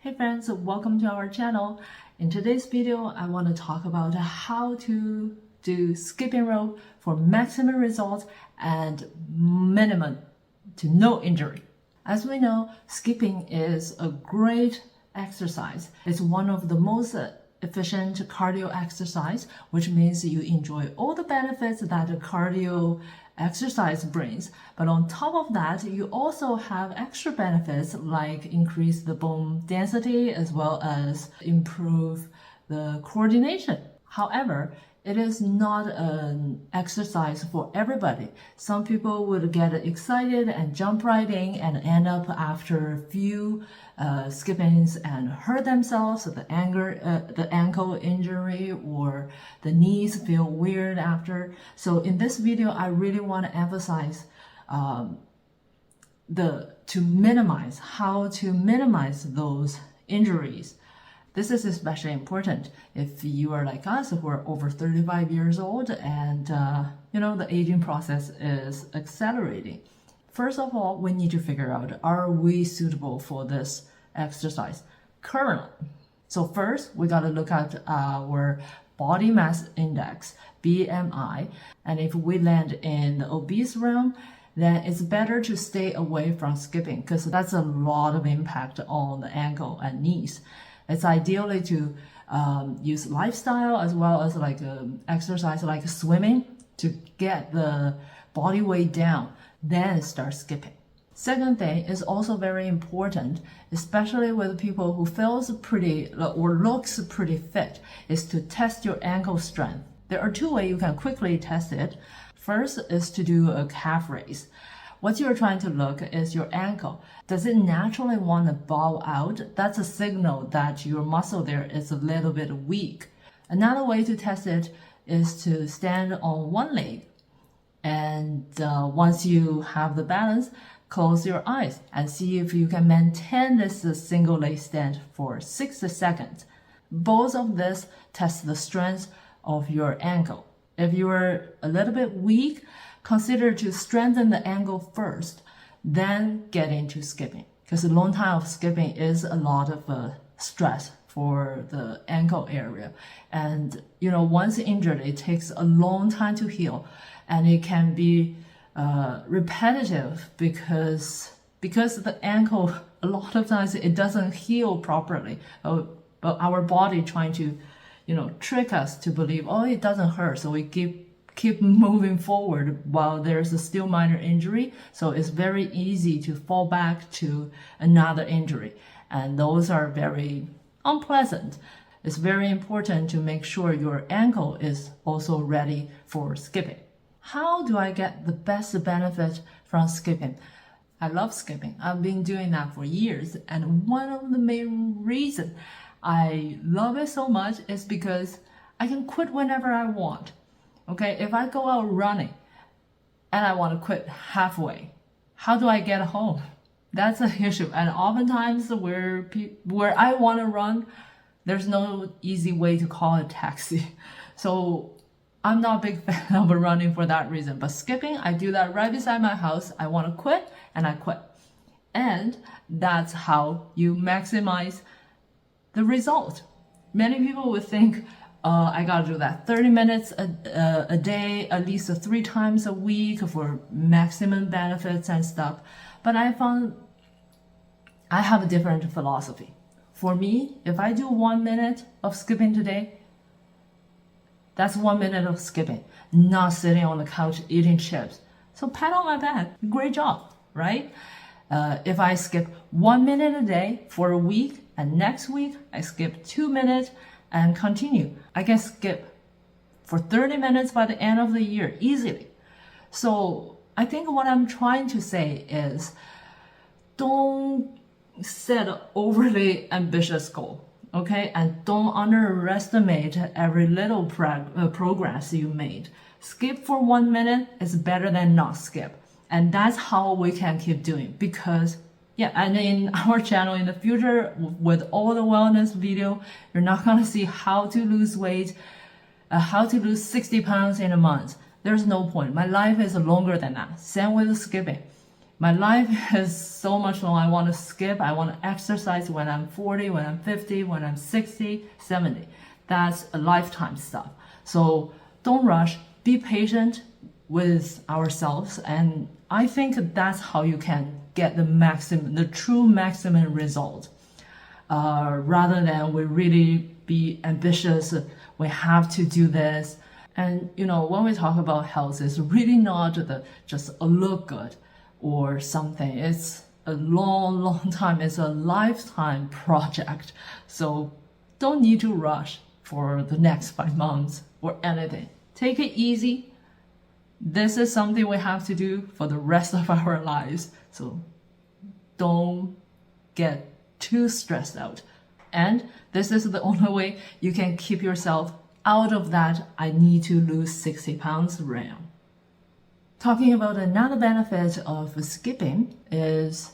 Hey friends, welcome to our channel. In today's video, I want to talk about how to do skipping rope for maximum results and minimum to no injury. As we know, skipping is a great exercise. It's one of the most efficient cardio exercise, which means you enjoy all the benefits that a cardio exercise brings. But on top of that, you also have extra benefits like increase the bone density as well as improve the coordination. However, it is not an exercise for everybody. Some people would get excited and jump right in and end up after a few skippings and hurt themselves, the ankle injury or the knees feel weird after. So in this video, I really want to emphasize how to minimize those injuries. This is especially important if you are like us who are over 35 years old and the aging process is accelerating. First of all, we need to figure out, are we suitable for this exercise currently? So first, we got to look at our body mass index, BMI. And if we land in the obese realm, then it's better to stay away from skipping because that's a lot of impact on the ankle and knees. It's ideally to use lifestyle as well as like exercise like swimming to get the body weight down, then start skipping. Second thing is also very important, especially with people who feels pretty or looks pretty fit, is to test your ankle strength. There are two ways you can quickly test it. First is to do a calf raise. What you're trying to look is your ankle. Does it naturally want to bow out? That's a signal that your muscle there is a little bit weak. Another way to test it is to stand on one leg. And once you have the balance, close your eyes and see if you can maintain this single leg stand for 6 seconds. Both of this test the strength of your ankle. If you're a little bit weak, consider to strengthen the ankle first, then get into skipping. Because a long time of skipping is a lot of stress for the ankle area. And, once injured, it takes a long time to heal. And it can be repetitive because the ankle, a lot of times it doesn't heal properly. But our body trying to, trick us to believe, it doesn't hurt. So we keep moving forward while there's a still minor injury. So it's very easy to fall back to another injury. And those are very unpleasant. It's very important to make sure your ankle is also ready for skipping. How do I get the best benefit from skipping? I love skipping. I've been doing that for years. And one of the main reasons I love it so much is because I can quit whenever I want. Okay, if I go out running and I want to quit halfway, how do I get home? That's an issue. And oftentimes where I want to run, there's no easy way to call a taxi. So I'm not a big fan of running for that reason. But skipping, I do that right beside my house. I want to quit and I quit. And that's how you maximize the result. Many people would think, I gotta do that 30 minutes a day, at least 3 times a week for maximum benefits and stuff. But I found I have a different philosophy. For me, if I do 1 minute of skipping today, that's 1 minute of skipping, not sitting on the couch eating chips. So pat on my back, great job, right? If I skip 1 minute a day for a week, and next week I skip 2 minutes, and continue. I can skip for 30 minutes by the end of the year easily. So I think what I'm trying to say is don't set an overly ambitious goal, okay? And don't underestimate every little progress you made. Skip for 1 minute is better than not skip. And that's how we can keep doing because and in our channel in the future, with all the wellness video, you're not going to see how to lose weight, how to lose 60 pounds in a month. There's no point. My life is longer than that. Same with skipping. My life is so much long. I want to skip. I want to exercise when I'm 40, when I'm 50, when I'm 60, 70. That's a lifetime stuff. So don't rush. Be patient with ourselves. And I think that's how you can get the true maximum result. Rather than we really be ambitious. We have to do this. And when we talk about health, it's really not just a look good or something. It's a long, long time. It's a lifetime project. So don't need to rush for the next 5 months or anything. Take it easy. This is something we have to do for the rest of our lives. So don't get too stressed out. And this is the only way you can keep yourself out of that I need to lose 60 pounds realm. Talking about another benefit of skipping is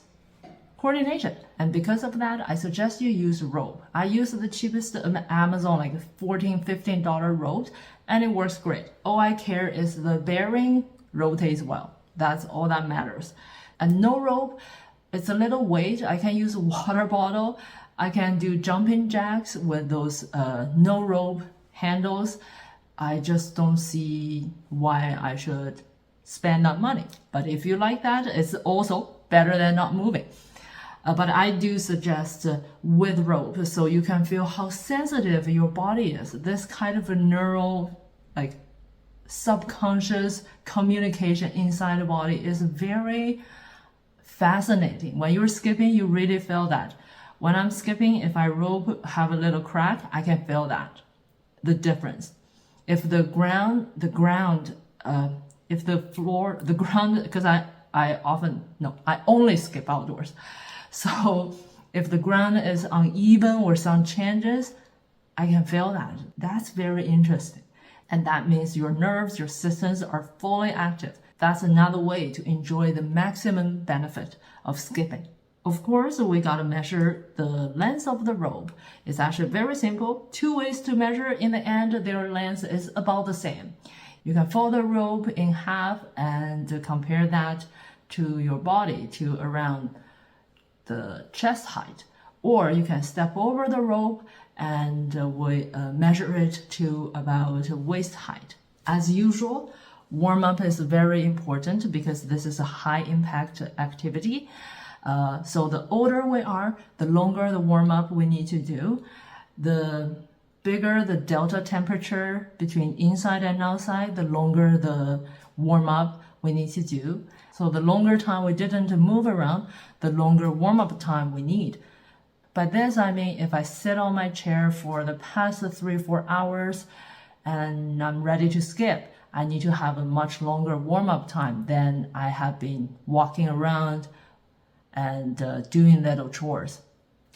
coordination. And because of that, I suggest you use rope. I use the cheapest Amazon, like $14, $15 rope, and it works great. All I care is the bearing rotates well. That's all that matters. And no rope, it's a little weight. I can use a water bottle. I can do jumping jacks with those no rope handles. I just don't see why I should spend that money. But if you like that, it's also better than not moving. But I do suggest with rope, so you can feel how sensitive your body is. This kind of a neural, like subconscious communication inside the body is very fascinating. When you're skipping, you really feel that. When I'm skipping, if I rope have a little crack, I can feel that, the difference. If the ground, because I only skip outdoors. So if the ground is uneven or some changes, I can feel that. That's very interesting. And that means your nerves, your systems are fully active. That's another way to enjoy the maximum benefit of skipping. Of course, we gotta measure the length of the rope. It's actually very simple. 2 ways to measure. In the end, their length is about the same. You can fold the rope in half and compare that to your body, to around the chest height. Or you can step over the rope and measure it to about waist height. As usual, warm-up is very important because this is a high-impact activity. So the older we are, the longer the warm-up we need to do. The bigger the delta temperature between inside and outside, the longer the warm-up we need to do. So the longer time we didn't move around, the longer warm-up time we need. By this, I mean if I sit on my chair for the past 3-4 hours and I'm ready to skip, I need to have a much longer warm-up time than I have been walking around and doing little chores.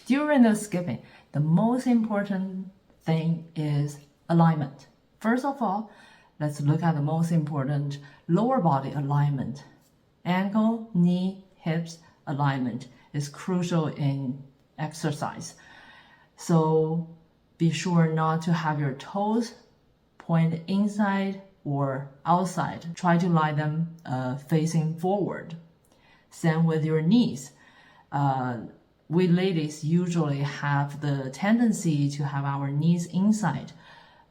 During the skipping, the most important thing is alignment. First of all, let's look at the most important lower body alignment. Ankle, knee, hips alignment is crucial in exercise. So be sure not to have your toes point inside or outside. Try to lie them facing forward. Same with your knees. We ladies usually have the tendency to have our knees inside,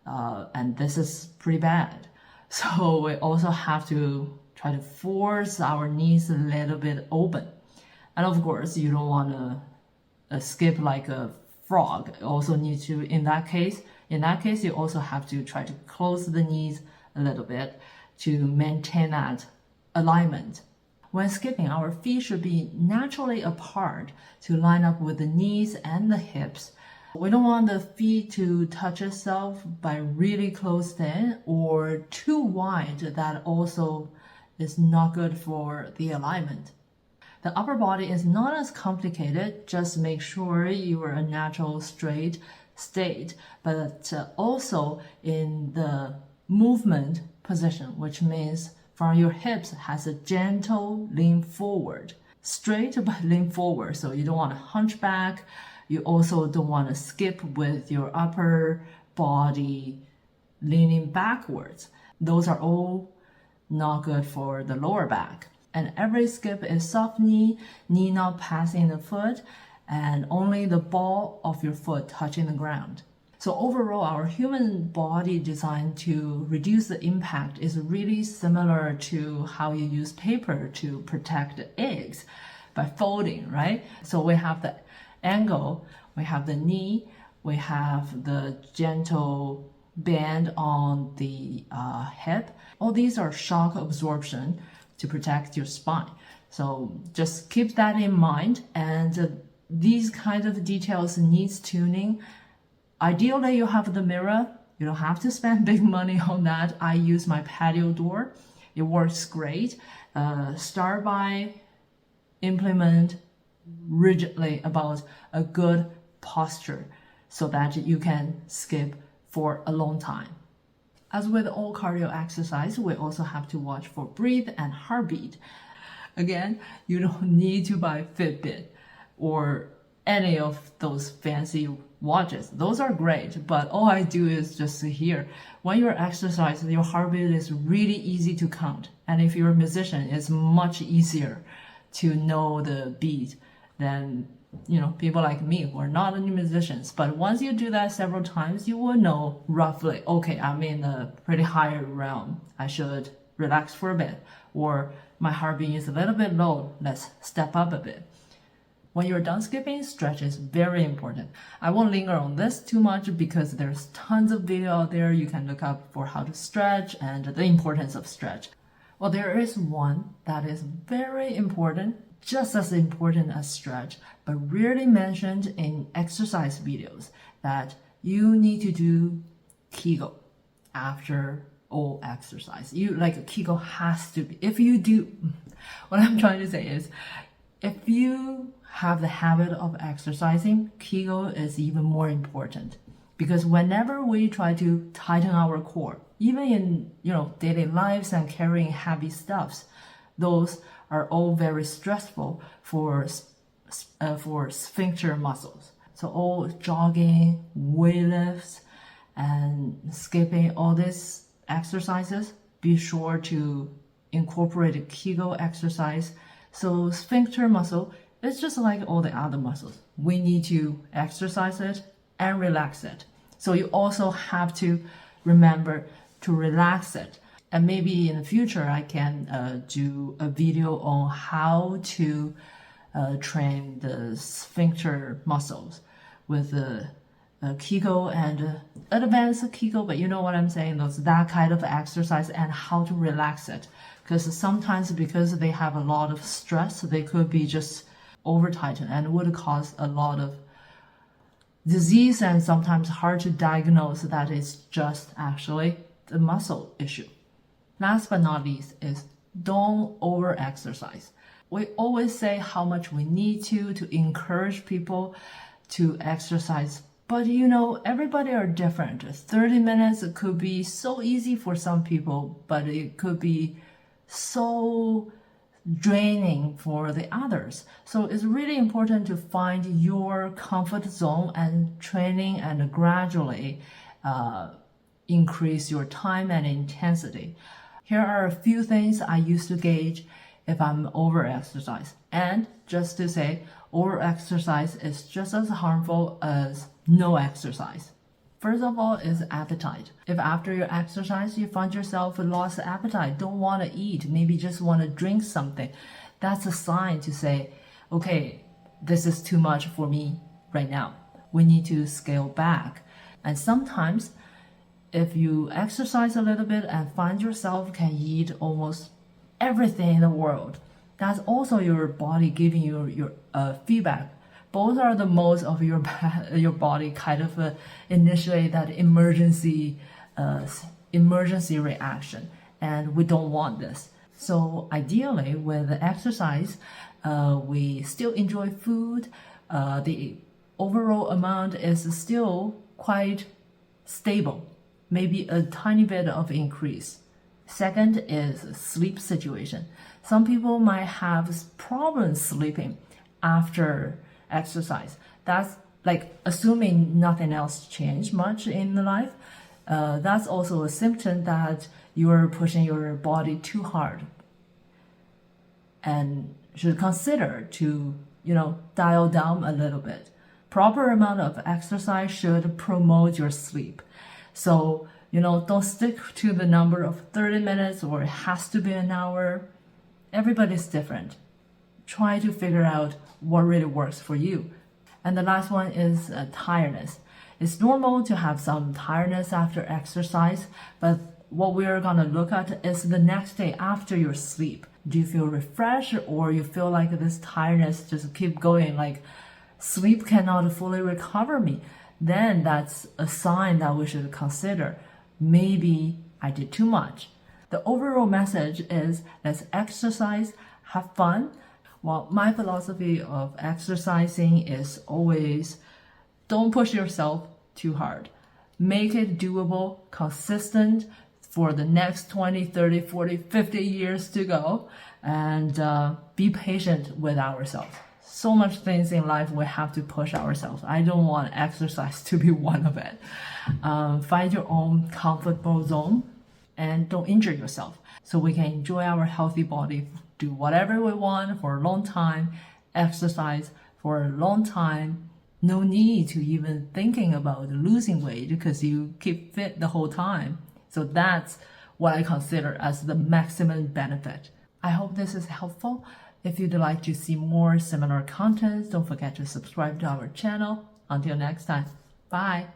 and this is pretty bad. So we also have to try to force our knees a little bit open. And of course, you don't want to skip like a frog. You also need to, in that case, you also have to try to close the knees a little bit to maintain that alignment. When skipping, our feet should be naturally apart to line up with the knees and the hips. We don't want the feet to touch itself by really close in or too wide. That also is not good for the alignment. The upper body is not as complicated. Just make sure you are a natural straight state, but also in the movement position, which means from your hips has a gentle lean forward. Straight but lean forward, so you don't want to hunch back. You also don't want to skip with your upper body leaning backwards. Those are all not good for the lower back. And every skip is soft knee not passing the foot, and only the ball of your foot touching the ground. So overall, our human body designed to reduce the impact is really similar to how you use paper to protect the eggs by folding, right? So we have the angle, we have the knee, we have the gentle bend on the hip. All these are shock absorption to protect your spine. So just keep that in mind, and these kind of details needs tuning. Ideally, you have the mirror. You don't have to spend big money on that. I use my patio door. It works great. Start by implement rigidly about a good posture so that you can skip for a long time. As with all cardio exercise, we also have to watch for breath and heartbeat. Again, you don't need to buy Fitbit or any of those fancy watches. Those are great, but all I do is just here. When you're exercising, your heartbeat is really easy to count. And if you're a musician, it's much easier to know the beat than people like me who are not any musicians. But once you do that several times, you will know roughly, okay, I'm in a pretty high realm. I should relax for a bit. Or my heartbeat is a little bit low. Let's step up a bit. When you're done skipping, stretch is very important. I won't linger on this too much because there's tons of video out there you can look up for how to stretch and the importance of stretch. Well, there is one that is very important, just as important as stretch, but rarely mentioned in exercise videos, that you need to do Kegel after all exercise. Kegel has to be, if you do, what I'm trying to say is, if you have the habit of exercising, Kegel is even more important. Because whenever we try to tighten our core, even in daily lives and carrying heavy stuffs, those are all very stressful for sphincter muscles. So all jogging, weight lifts, and skipping, all these exercises, be sure to incorporate a Kegel exercise. So sphincter muscle is just like all the other muscles. We need to exercise it and relax it. So you also have to remember to relax it. And maybe in the future, I can do a video on how to train the sphincter muscles with the Kegel and advanced Kegel, but you know what I'm saying, that kind of exercise and how to relax it. Because sometimes because they have a lot of stress, they could be just over tightened and would cause a lot of disease and sometimes hard to diagnose that it's just actually the muscle issue. Last but not least is don't over exercise. We always say how much we need to encourage people to exercise, but everybody are different. 30 minutes could be so easy for some people, but it could be so draining for the others. So it's really important to find your comfort zone and training and gradually increase your time and intensity. Here are a few things I use to gauge if I'm over-exercised. And just to say, over-exercise is just as harmful as no exercise. First of all is appetite. If after your exercise you find yourself lost appetite, don't want to eat, maybe just want to drink something, that's a sign to say, okay, this is too much for me right now. We need to scale back. And sometimes if you exercise a little bit and find yourself can eat almost everything in the world, that's also your body giving you your feedback. Both are the modes of your body kind of initiate that emergency reaction, and we don't want this. So ideally, with the exercise, we still enjoy food. The overall amount is still quite stable, maybe a tiny bit of increase. Second is sleep situation. Some people might have problems sleeping after exercise. That's like assuming nothing else changed much in the life. That's also a symptom that you're pushing your body too hard. and should consider to, dial down a little bit. Proper amount of exercise should promote your sleep. So, don't stick to the number of 30 minutes or it has to be an hour. Everybody's different. Try to figure out what really works for you. And the last one is tiredness. It's normal to have some tiredness after exercise, but what we're going to look at is the next day after your sleep. Do you feel refreshed, or you feel like this tiredness just keep going, like sleep cannot fully recover me? Then that's a sign that we should consider. Maybe I did too much. The overall message is let's exercise, have fun. Well, my philosophy of exercising is always don't push yourself too hard. Make it doable, consistent for the next 20, 30, 40, 50 years to go, and be patient with ourselves. So much things in life we have to push ourselves. I don't want exercise to be one of it. Find your own comfortable zone and don't injure yourself so we can enjoy our healthy body, do whatever we want for a long time, exercise for a long time. No need to even thinking about losing weight because you keep fit the whole time. So that's what I consider as the maximum benefit. I hope this is helpful. If you'd like to see more similar content, don't forget to subscribe to our channel. Until next time, bye.